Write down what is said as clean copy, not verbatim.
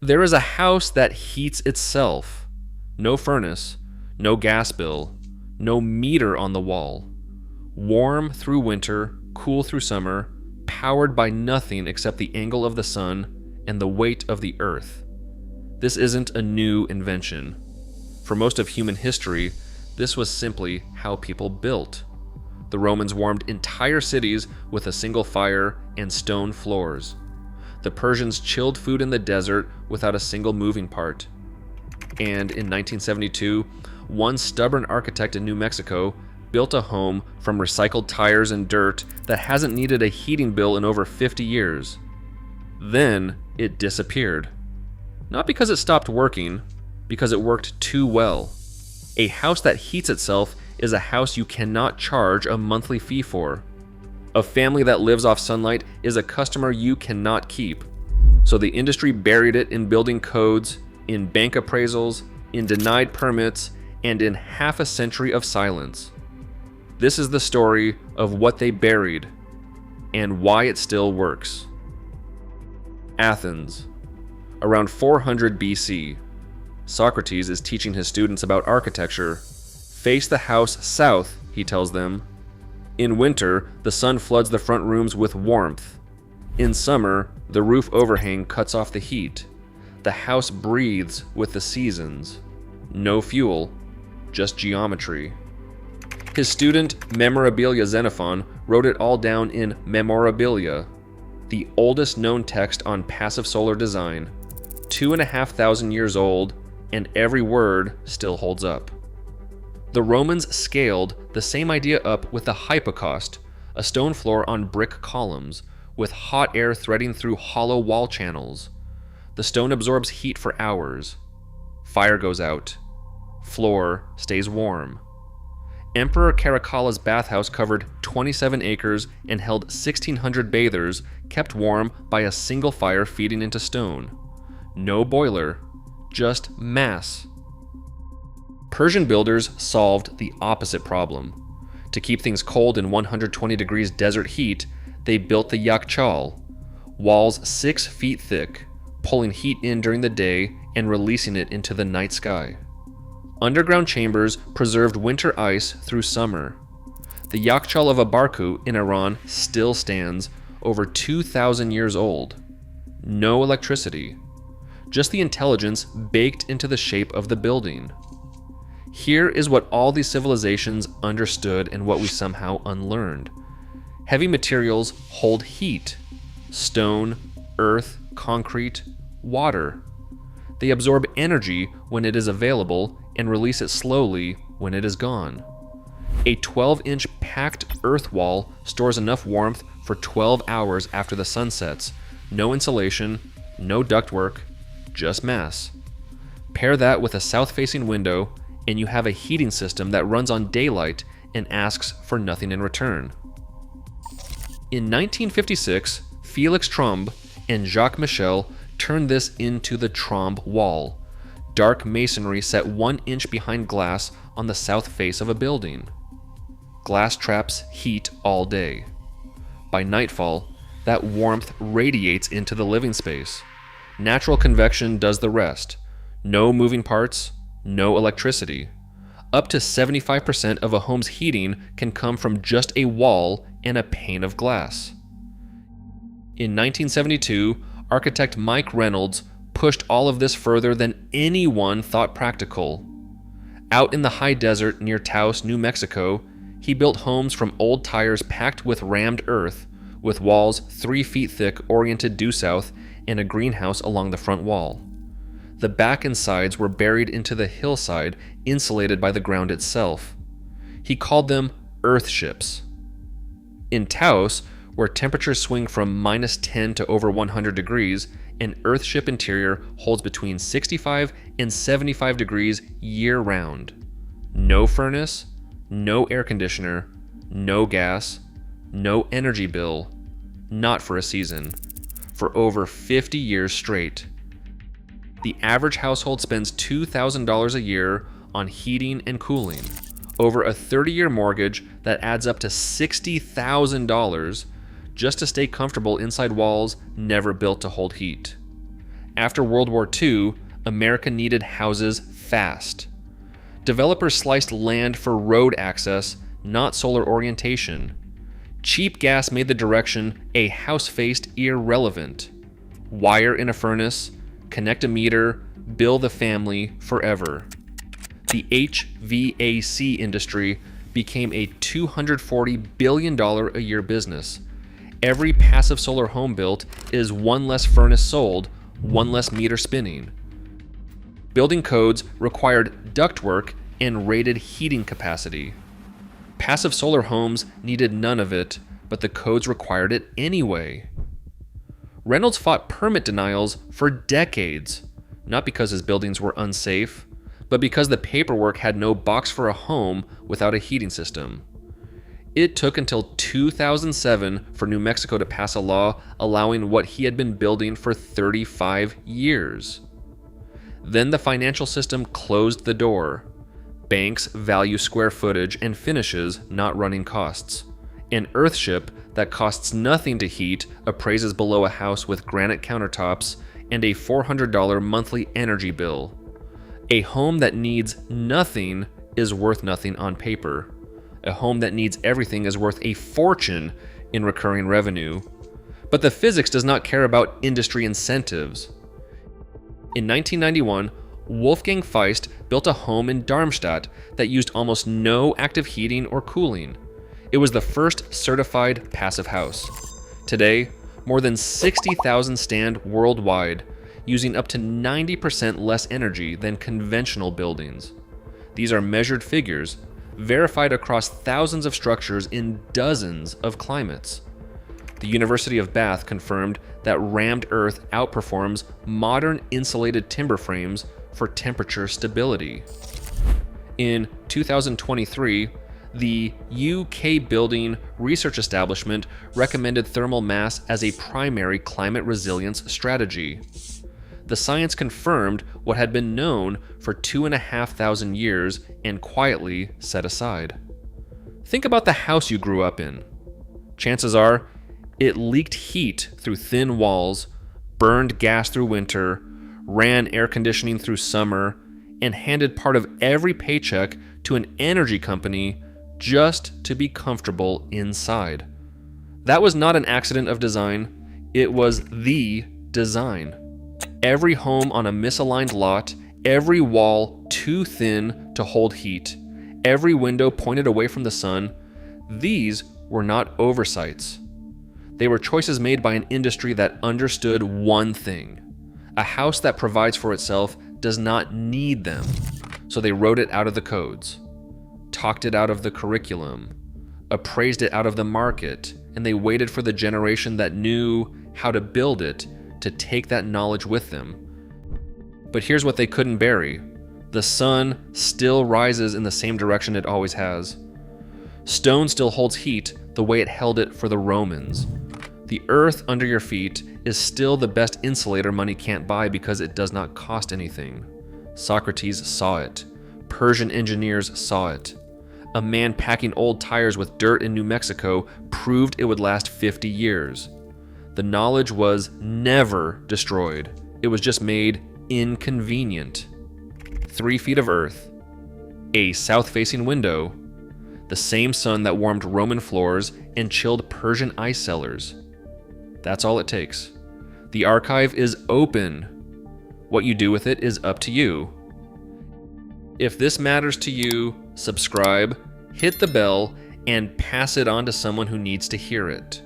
There is a house that heats itself. No furnace, no gas bill, no meter on the wall. Warm through winter, cool through summer, powered by nothing except the angle of the sun and the weight of the earth. This isn't a new invention. For most of human history, this was simply how people built. The Romans warmed entire cities with a single fire and stone floors. The Persians chilled food in the desert without a single moving part. And in 1972, one stubborn architect in New Mexico built a home from recycled tires and dirt that hasn't needed a heating bill in over 50 years. Then it disappeared. Not because it stopped working, because it worked too well. A house that heats itself is a house you cannot charge a monthly fee for. A family that lives off sunlight is a customer you cannot keep. So the industry buried it in building codes, in bank appraisals, in denied permits, and in half a century of silence. This is the story of what they buried and why it still works. Athens. Around 400 BC, Socrates is teaching his students about architecture. Face the house south, he tells them. In winter, the sun floods the front rooms with warmth. In summer, the roof overhang cuts off the heat. The house breathes with the seasons. No fuel, just geometry. His student Memorabilia Xenophon wrote it all down in Memorabilia, the oldest known text on passive solar design, 2,500 years old, and every word still holds up. The Romans scaled the same idea up with the hypocaust, a stone floor on brick columns, with hot air threading through hollow wall channels. The stone absorbs heat for hours. Fire goes out. Floor stays warm. Emperor Caracalla's bathhouse covered 27 acres and held 1,600 bathers, kept warm by a single fire feeding into stone. No boiler, just mass. Persian builders solved the opposite problem. To keep things cold in 120 degrees desert heat, they built the yakchal, walls 6 feet thick, pulling heat in during the day and releasing it into the night sky. Underground chambers preserved winter ice through summer. The yakchal of Abarku in Iran still stands, over 2,000 years old. No electricity, just the intelligence baked into the shape of the building. Here is what all these civilizations understood and what we somehow unlearned. Heavy materials hold heat. Stone, earth, concrete, water. They absorb energy when it is available and release it slowly when it is gone. A 12-inch packed earth wall stores enough warmth for 12 hours after the sun sets. No insulation, no ductwork, just mass. Pair that with a south-facing window, and you have a heating system that runs on daylight and asks for nothing in return. In 1956, Felix Trombe and Jacques Michel turned this into the Trombe Wall, dark masonry set 1 inch behind glass on the south face of a building. Glass traps heat all day. By nightfall, that warmth radiates into the living space. Natural convection does the rest. No moving parts, no electricity. Up to 75% of a home's heating can come from just a wall and a pane of glass. In 1972, architect Mike Reynolds pushed all of this further than anyone thought practical. Out in the high desert near Taos, New Mexico, he built homes from old tires packed with rammed earth, with walls 3 feet thick oriented due south and a greenhouse along the front wall. The back and sides were buried into the hillside, insulated by the ground itself. He called them earth ships. In Taos, where temperatures swing from -10 to over 100 degrees, an earthship interior holds between 65 and 75 degrees year-round. No furnace, no air conditioner, no gas, no energy bill, not for a season, for over 50 years straight. The average household spends $2,000 a year on heating and cooling, over a 30-year mortgage that adds up to $60,000 just to stay comfortable inside walls never built to hold heat. After World War II, America needed houses fast. Developers sliced land for road access, not solar orientation. Cheap gas made the direction a house faced irrelevant. Wire in a furnace, connect a meter, bill the family forever. The HVAC industry became a $240 billion a year business. Every passive solar home built is one less furnace sold, one less meter spinning. Building codes required ductwork and rated heating capacity. Passive solar homes needed none of it, but the codes required it anyway. Reynolds fought permit denials for decades, not because his buildings were unsafe, but because the paperwork had no box for a home without a heating system. It took until 2007 for New Mexico to pass a law allowing what he had been building for 35 years. Then the financial system closed the door. Banks value square footage and finishes, not running costs. An earthship that costs nothing to heat appraises below a house with granite countertops and a $400 monthly energy bill. A home that needs nothing is worth nothing on paper. A home that needs everything is worth a fortune in recurring revenue. But the physics does not care about industry incentives. In 1991, Wolfgang Feist built a home in Darmstadt that used almost no active heating or cooling. It was the first certified passive house. Today, more than 60,000 stand worldwide, using up to 90% less energy than conventional buildings. These are measured figures, verified across thousands of structures in dozens of climates. The University of Bath confirmed that rammed earth outperforms modern insulated timber frames for temperature stability. In 2023, the UK Building Research Establishment recommended thermal mass as a primary climate resilience strategy. The science confirmed what had been known for 2,500 years and quietly set aside. Think about the house you grew up in. Chances are, it leaked heat through thin walls, burned gas through winter, ran air conditioning through summer, and handed part of every paycheck to an energy company just to be comfortable inside. That was not an accident of design, it was the design. Every home on a misaligned lot, every wall too thin to hold heat, every window pointed away from the sun, these were not oversights. They were choices made by an industry that understood one thing. A house that provides for itself does not need them. So they wrote it out of the codes, talked it out of the curriculum, appraised it out of the market, and they waited for the generation that knew how to build it to take that knowledge with them. But here's what they couldn't bury. The sun still rises in the same direction it always has. Stone still holds heat the way it held it for the Romans. The earth under your feet is still the best insulator money can't buy because it does not cost anything. Socrates saw it. Persian engineers saw it. A man packing old tires with dirt in New Mexico proved it would last 50 years. The knowledge was never destroyed. It was just made inconvenient. 3 feet of earth, a south-facing window, the same sun that warmed Roman floors and chilled Persian ice cellars. That's all it takes. The archive is open. What you do with it is up to you. If this matters to you, subscribe, hit the bell, and pass it on to someone who needs to hear it.